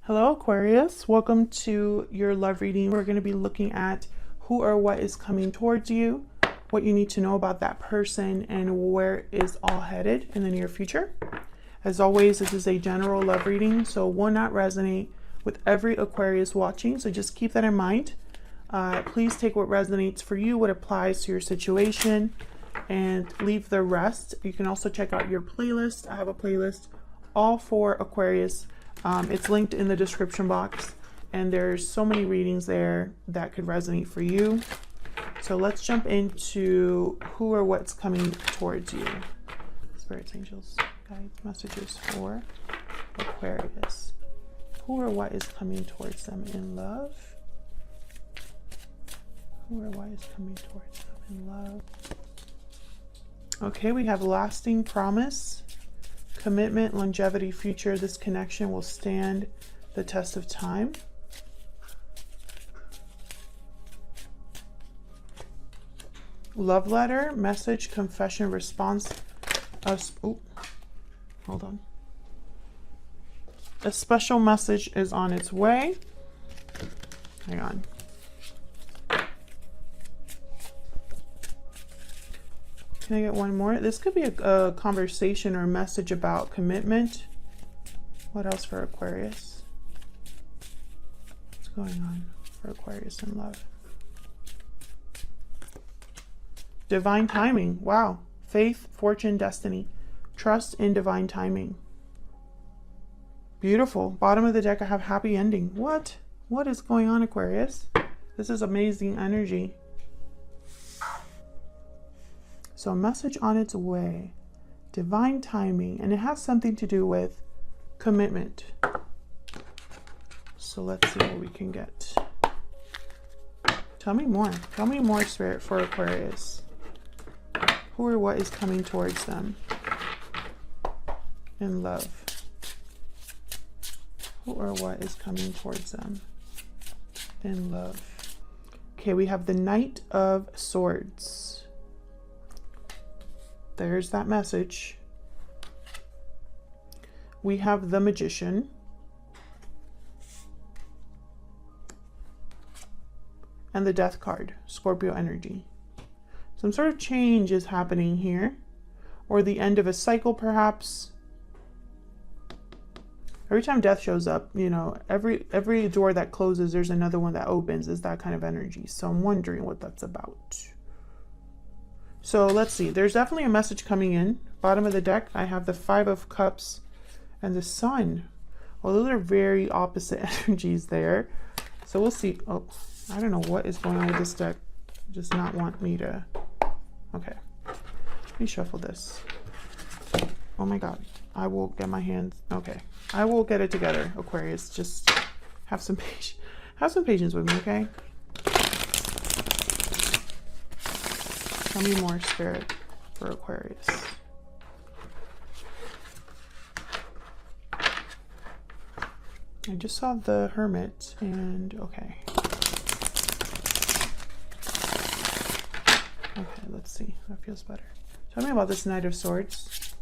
Hello Aquarius, welcome to your love reading. We're going to be looking at who or what is coming towards you, what you need to know about that person, and where is all headed in the near future. As always, this is a general love reading, so will not resonate with every Aquarius watching, so just keep that in mind. Please take what resonates for you, what applies to your situation, and leave the rest. You can also check out your playlist. I have a playlist all for Aquarius. It's linked in the description box, and there's so many readings there that could resonate for you. So let's jump into who or what's coming towards you. Spirits, angels, guides, messages for Aquarius. Who or what is coming towards them in love? Who or what is coming towards them in love? Okay, we have lasting promise, commitment, longevity, future. This connection will stand the test of time. Love letter, message, confession, response. Oh, hold on. A special message is on its way. Hang on. Can I get one more? This could be a conversation or a message about commitment. What else for Aquarius? What's going on for Aquarius in love? Divine timing. Wow. Faith, fortune, destiny. Trust in divine timing. Beautiful. Bottom of the deck, I have happy ending. What? What is going on, Aquarius? This is amazing energy. So a message on its way, divine timing, and it has something to do with commitment. So let's see what we can get. Tell me more. Tell me more, Spirit, for Aquarius. Who or what is coming towards them in love? Who or what is coming towards them in love? Okay, we have the Knight of Swords. There's that message. We have the Magician. And the Death card, Scorpio energy. Some sort of change is happening here. Or the end of a cycle, perhaps. Every time death shows up, you know, every door that closes, there's another one that opens. Is that kind of energy. So I'm wondering what that's about. So let's see, there's definitely a message coming in. Bottom of the deck, I have the Five of Cups and the Sun. Well, those are very opposite energies there. So we'll see. Oh, I don't know what is going on with this deck. It does not want me to. Okay, let me shuffle this. Oh my God, I will get my hands. Okay, I will get it together, Aquarius. Just have some patience. Have some patience with me, okay? Tell me more, Spirit, for Aquarius. I just saw the Hermit, and okay. Okay, let's see. That feels better. Tell me about this Knight of Swords.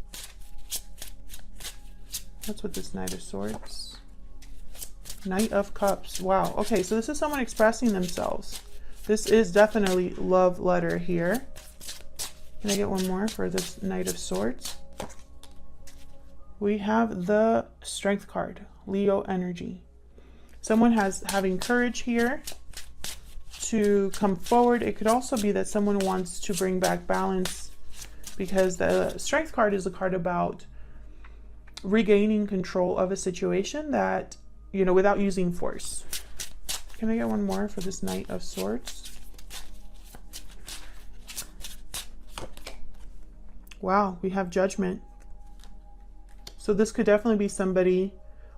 What's with this Knight of Swords? Knight of Cups. Wow. Okay, so this is someone expressing themselves. This is definitely love letter here. Can I get one more for this Knight of Swords? We have the Strength card, Leo energy. Someone having courage here to come forward. It could also be that someone wants to bring back balance, because the Strength card is a card about regaining control of a situation that, you know, without using force. Can I get one more for this Knight of Swords? Wow, we have Judgment. So this could definitely be somebody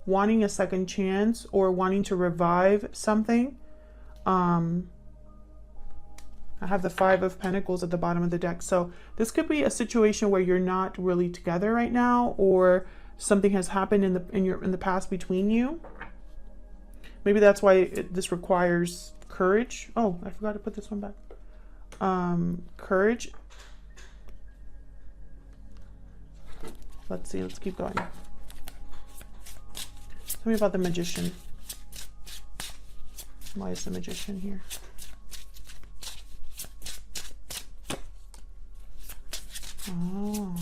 wanting a second chance or wanting to revive something. I have the Five of Pentacles at the bottom of the deck. So this could be a situation where you're not really together right now, or something has happened in the past between you. Maybe that's why this requires courage. Oh, I forgot to put this one back. Courage. Let's see, let's keep going. Tell me about the Magician. Why is the Magician here? Oh.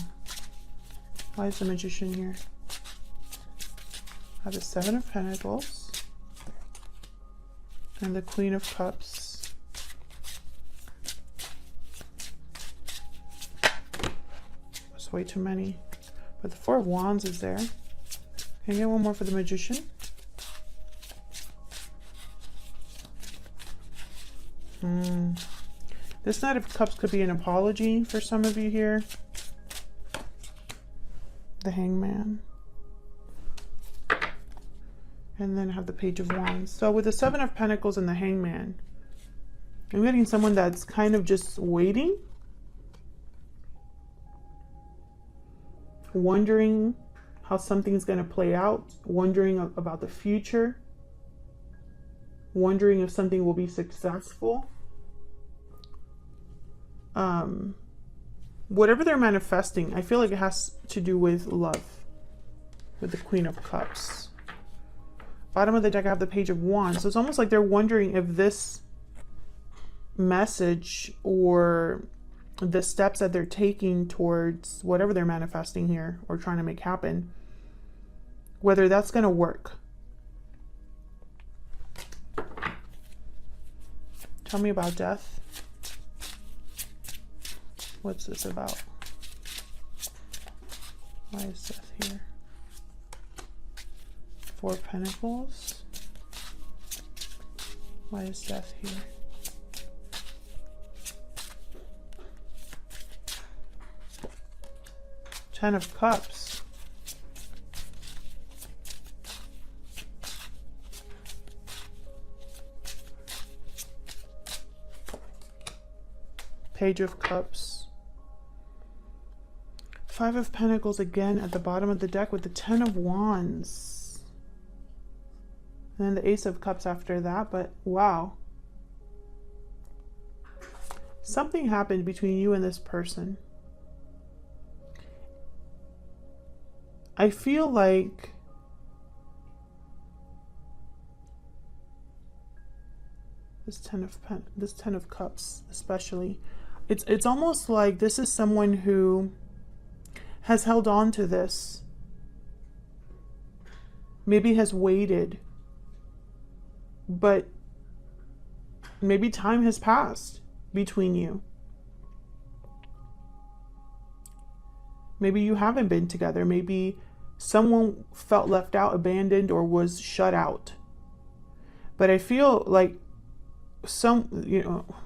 Why is the Magician here? I have the Seven of Pentacles and the Queen of Cups. That's way too many. But the Four of Wands is there. Can I get one more for the Magician? This Knight of Cups could be an apology for some of you here. The Hangman. And then have the Page of Wands. So with the Seven of Pentacles and the Hangman, I'm getting someone that's kind of just waiting. Wondering how something's going to play out. Wondering about the future. Wondering if something will be successful. Whatever they're manifesting, I feel like it has to do with love. With the Queen of Cups. Bottom of the deck, I have the Page of Wands. So it's almost like they're wondering if this message or the steps that they're taking towards whatever they're manifesting here or trying to make happen, whether that's going to work. Tell me about death. What's this about? Why is death here? Four of Pentacles. Why is death here? Ten of Cups. Page of Cups. Five of Pentacles again at the bottom of the deck with the Ten of Wands. And then the Ace of Cups after that, but wow. Something happened between you and this person. I feel like this Ten of Cups especially. It's almost like this is someone who has held on to this. Maybe has waited. But maybe time has passed between you. Maybe you haven't been together. Maybe someone felt left out, abandoned, or was shut out. But I feel like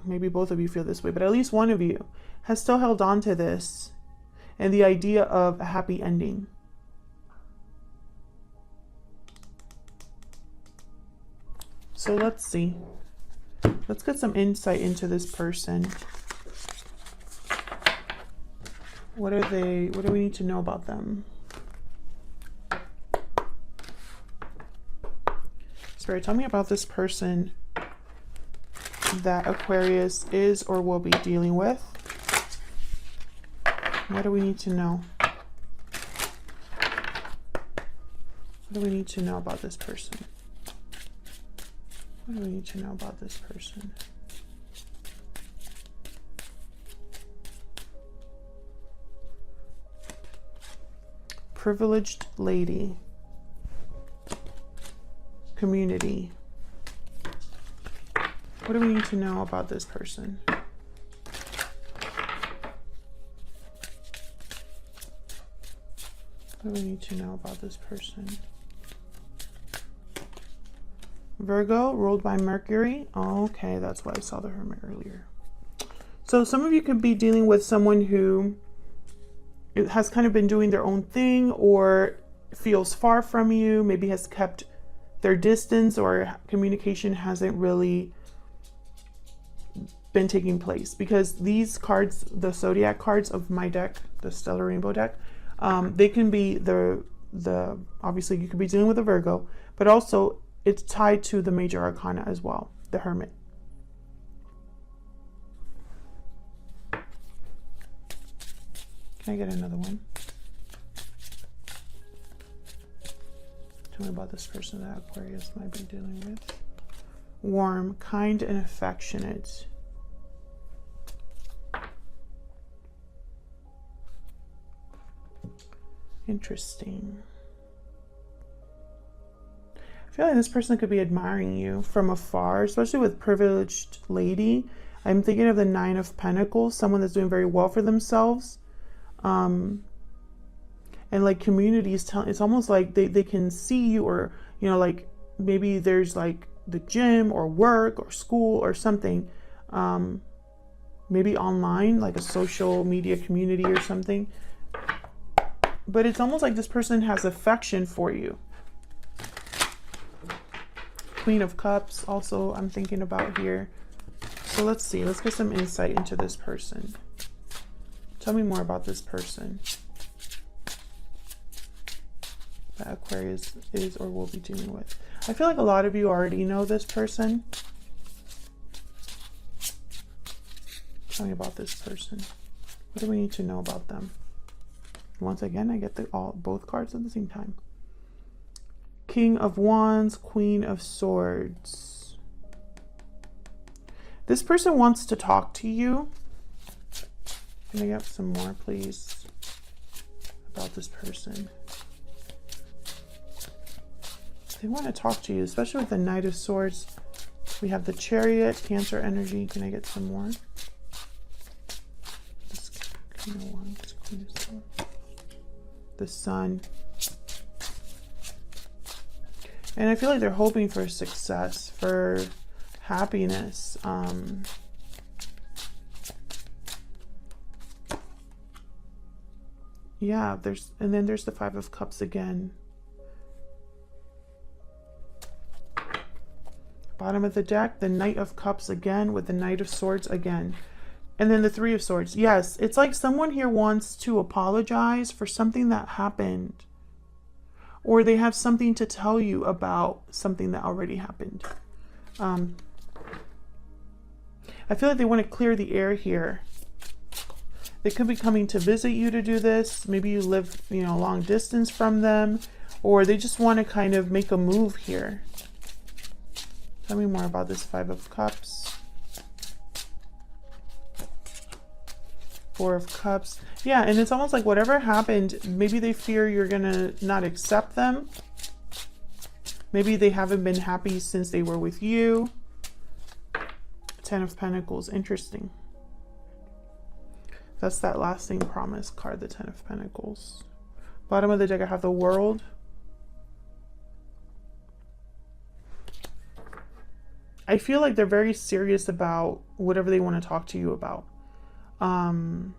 maybe both of you feel this way, but at least one of you has still held on to this and the idea of a happy ending. So let's see. Let's get some insight into this person. What do we need to know about them? Spirit, tell me about this person that Aquarius is or will be dealing with. What do we need to know? What do we need to know about this person? What do we need to know about this person? Privileged lady. Community. What do we need to know about this person? What do we need to know about this person? Virgo, ruled by Mercury. Okay, that's why I saw the Hermit earlier. So some of you could be dealing with someone who has kind of been doing their own thing or feels far from you, maybe has kept their distance, or communication hasn't really been taking place, because these cards, the zodiac cards of my deck, the Stellar Rainbow deck, they can be the obviously you could be dealing with a Virgo, but also it's tied to the major arcana as well, the Hermit. Can I get another one? Tell me about this person that Aquarius might be dealing with. Warm, kind, and affectionate. Interesting. I feel like this person could be admiring you from afar, especially with privileged lady. I'm thinking of the Nine of Pentacles, someone that's doing very well for themselves. And like communities, it's almost like they can see you, or, you know, like maybe there's like the gym or work or school or something. Maybe online, like a social media community or something. But it's almost like this person has affection for you. Queen of Cups also I'm thinking about here. So let's see. Let's get some insight into this person. Tell me more about this person that Aquarius is or will be dealing with. I feel like a lot of you already know this person. Tell me about this person. What do we need to know about them? Once again, I get both cards at the same time. King of Wands, Queen of Swords. This person wants to talk to you. Can I get some more, please, about this person? They want to talk to you, especially with the Knight of Swords. We have the Chariot, Cancer energy. Can I get some more? This King of Wands, Queen of Swords. The Sun. And I feel like they're hoping for success, for happiness. Yeah, and then there's the Five of Cups again. Bottom of the deck, the Knight of Cups again with the Knight of Swords again. And then the Three of Swords. Yes, it's like someone here wants to apologize for something that happened. Or they have something to tell you about something that already happened. I feel like they want to clear the air here. They could be coming to visit you to do this. Maybe you live, you know, long distance from them. Or they just want to kind of make a move here. Tell me more about this Five of Cups. Four of Cups. Yeah, and it's almost like whatever happened, maybe they fear you're gonna not accept them. Maybe they haven't been happy since they were with you. Ten of Pentacles. Interesting. That's that lasting promise card, the Ten of Pentacles. Bottom of the deck, I have the World. I feel like they're very serious about whatever they want to talk to you about. I'm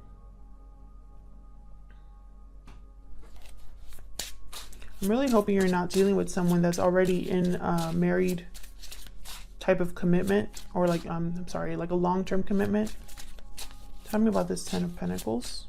really hoping you're not dealing with someone that's already in a married type of commitment, or like, I'm sorry, like a long-term commitment. Tell me about this Ten of Pentacles.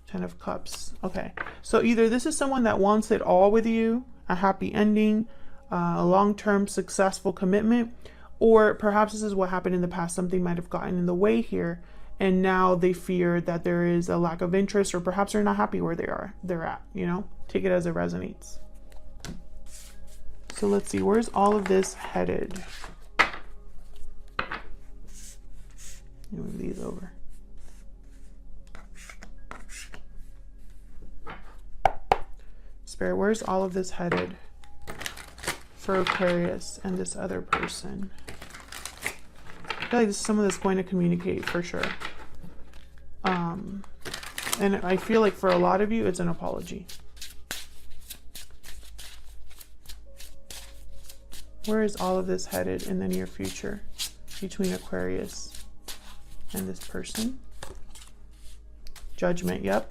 Ten of Cups. Okay, so either this is someone that wants it all with you, a happy ending, a long-term successful commitment, or perhaps this is what happened in the past. Something might have gotten in the way here, and now they fear that there is a lack of interest, or perhaps they're not happy where they're at, you know? Take it as it resonates. So let's see, where's all of this headed? Move these over. Spirit, where's all of this headed for Aquarius and this other person? I feel like this is someone that's going to communicate for sure. And I feel like for a lot of you, it's an apology. Where is all of this headed in the near future between Aquarius and this person? Judgment, yep.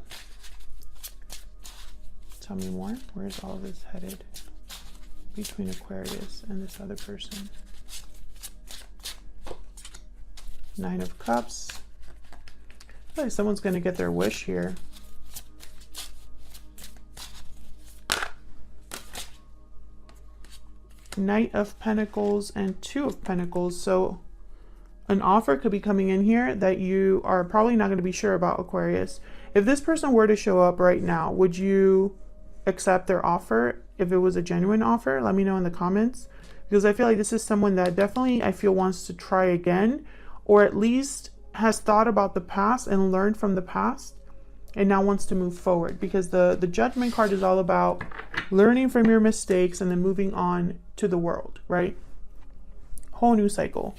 Tell me more. Where is all of this headed between Aquarius and this other person? Nine of Cups. I feel like someone's going to get their wish here. Knight of Pentacles and Two of Pentacles. So an offer could be coming in here that you are probably not going to be sure about, Aquarius. If this person were to show up right now, would you accept their offer if it was a genuine offer? Let me know in the comments, because I feel like this is someone that definitely I feel wants to try again, or at least has thought about the past and learned from the past and now wants to move forward, because the Judgment card is all about learning from your mistakes and then moving on to the world, right? Whole new cycle.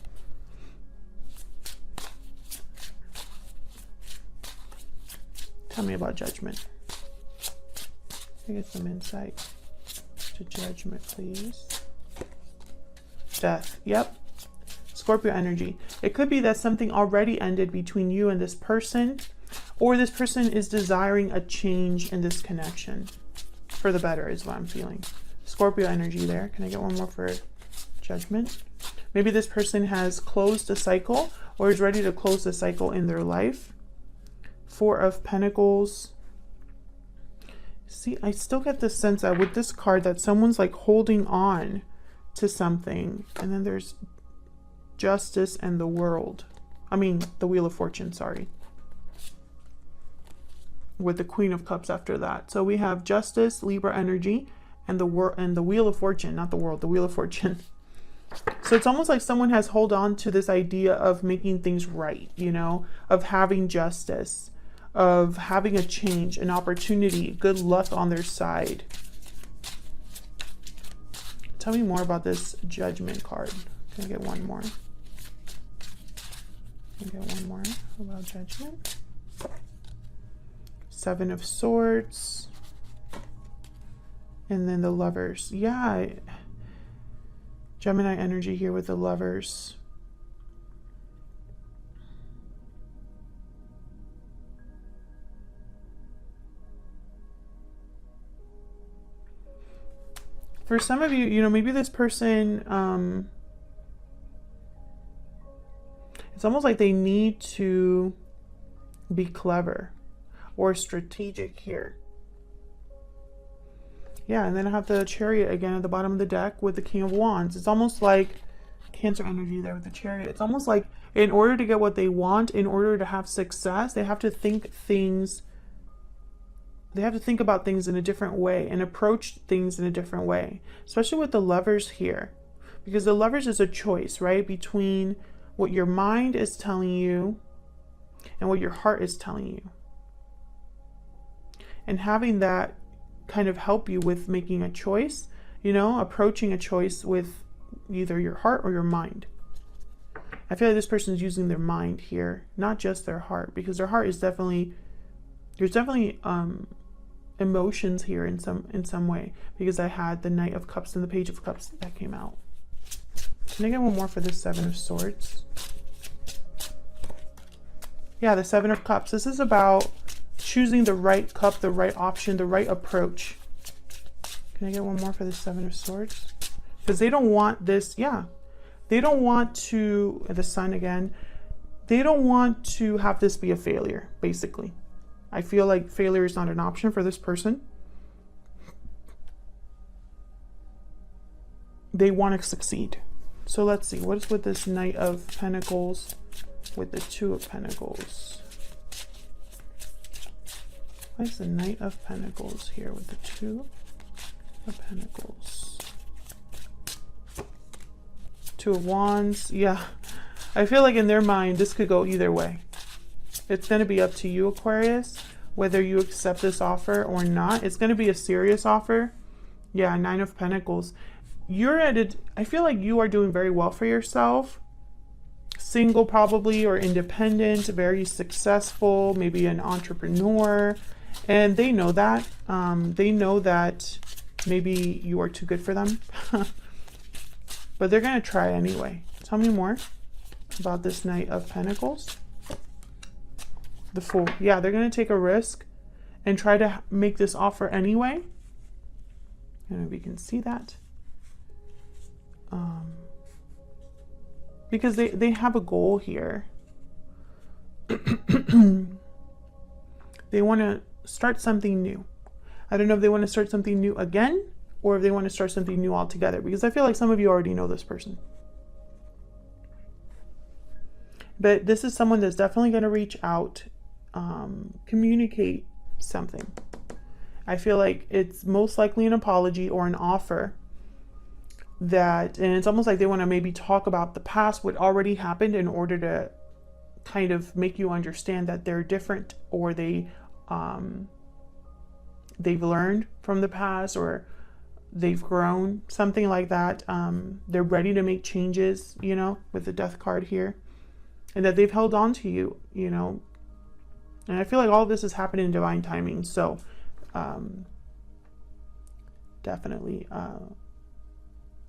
Tell me about Judgment. Can I get some insight to Judgment, please? Death. Yep. Scorpio energy. It could be that something already ended between you and this person, or this person is desiring a change in this connection for the better is what I'm feeling. Scorpio energy there. Can I get one more for Judgment? Maybe this person has closed a cycle or is ready to close the cycle in their life. Four of Pentacles. See, I still get this sense that with this card that someone's like holding on to something. And then there's Justice and the World. I mean, the Wheel of Fortune, sorry. With the Queen of Cups after that. So we have Justice, Libra energy, and the Wheel of Fortune, not the World, the Wheel of Fortune. So it's almost like someone has held on to this idea of making things right, you know, of having justice, of having a change, an opportunity, good luck on their side. Tell me more about this Judgment card. Can I get one more? Can I get one more about Judgment? Seven of Swords. And then the Lovers. Yeah. Gemini energy here with the Lovers. For some of you, you know, maybe this person, it's almost like they need to be clever or strategic here. Yeah, and then I have the Chariot again at the bottom of the deck with the King of Wands. It's almost like Cancer energy there with the Chariot. It's almost like in order to get what they want, in order to have success, they have to think things, they have to think about things in a different way and approach things in a different way, especially with the Lovers here, because the Lovers is a choice, right? Between what your mind is telling you and what your heart is telling you. And having that kind of help you with making a choice, you know, approaching a choice with either your heart or your mind. I feel like this person is using their mind here, not just their heart, because their heart is definitely, there's definitely emotions here in some way, because I had the Knight of Cups and the Page of Cups that came out. Can I get one more for the Seven of Swords? Yeah, the Seven of Cups. This is about choosing the right cup, the right option, the right approach. Can I get one more for the Seven of Swords? Because they don't want this, yeah. They don't want to, the Sun again, they don't want to have this be a failure, basically. I feel like failure is not an option for this person. They want to succeed. So let's see, what is with this Knight of Pentacles with the Two of Pentacles? Why is the Knight of Pentacles here with the Two of Pentacles? Two of Wands. Yeah, I feel like in their mind, this could go either way. It's going to be up to you, Aquarius, whether you accept this offer or not. It's going to be a serious offer. Yeah, Nine of Pentacles. You're at it. I feel like you are doing very well for yourself. Single probably, or independent, very successful, maybe an entrepreneur. And they know that. They know that maybe you are too good for them. But they're going to try anyway. Tell me more about this Knight of Pentacles. The Fool. Yeah, they're going to take a risk and try to make this offer anyway. And we can see that. Because they have a goal here. They want to start something new. I don't know if they want to start something new again, or if they want to start something new altogether, because I feel like some of you already know this person. But this is someone that's definitely going to reach out communicate something. I feel like it's most likely an apology or an offer that, and it's almost like they want to maybe talk about the past, what already happened, in order to kind of make you understand that they're different, or they've learned from the past, or they've grown, something like that. They're ready to make changes, you know, with the Death card here, and that they've held on to you, you know. And I feel like all of this is happening in divine timing. So definitely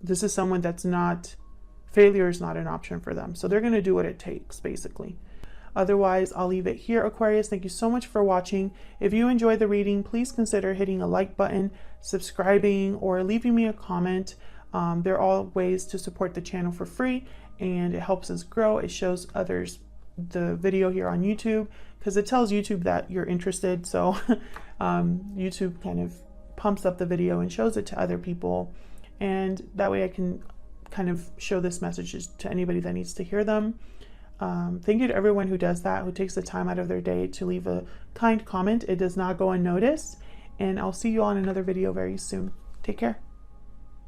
this is someone that's not, failure is not an option for them. So they're going to do what it takes, basically. Otherwise, I'll leave it here, Aquarius. Thank you so much for watching. If you enjoyed the reading, please consider hitting a like button, subscribing, or leaving me a comment. They're all ways to support the channel for free, and it helps us grow. It shows others the video here on YouTube, because it tells YouTube that you're interested. So YouTube kind of pumps up the video and shows it to other people. And that way I can kind of show this message to anybody that needs to hear them. Thank you to everyone who does that, who takes the time out of their day to leave a kind comment. It does not go unnoticed. And I'll see you on another video very soon. Take care.